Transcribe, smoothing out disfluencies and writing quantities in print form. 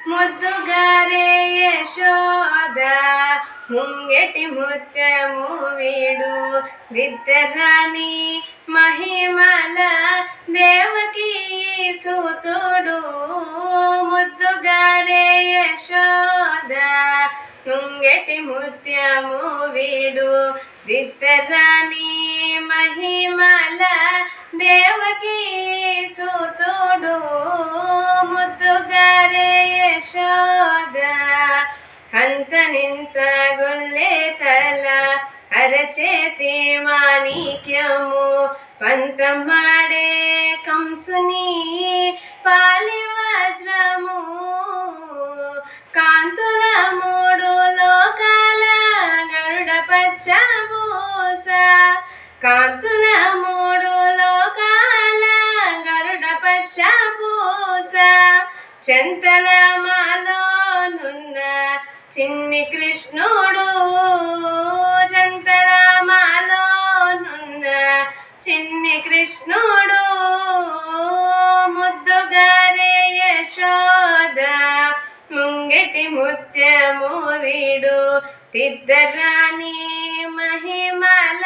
ముద్దుగారే యశోద ముంగెటి ముత్యము వీడు దిద్దరాని మహిమల దేవకీ సూతుడు ముద్దుగారే యశోద ముంగెటి ముత్యము వీడు దిద్దరాని మహిమల దేవకీ సూతుడు ముద్దుగారే యశోద ಹಂತ ನಿಂತ ಗೊಲ್ಲೆ ತಲ ಅರಚೇತಿ ಮಾಣಿಕ್ಯಮು ಪಂತ ಮಾಡೆ ಕಂಸುನಿ ಪಾಲಿ ವಜ್ರము కాంతుల మూడు లోకాల గరుడ పచ్చబూస కాంతుల మూడు లోకాల గరుడ పచ్చబూస చెంతల మాలోనున్న చిన్ని కృష్ణుడు చంతరామాలోనున్న చిన్ని కృష్ణుడు ముద్దుగారే యశోద ముంగెటి ముత్యము వీడు తిద్దరాని మహిమల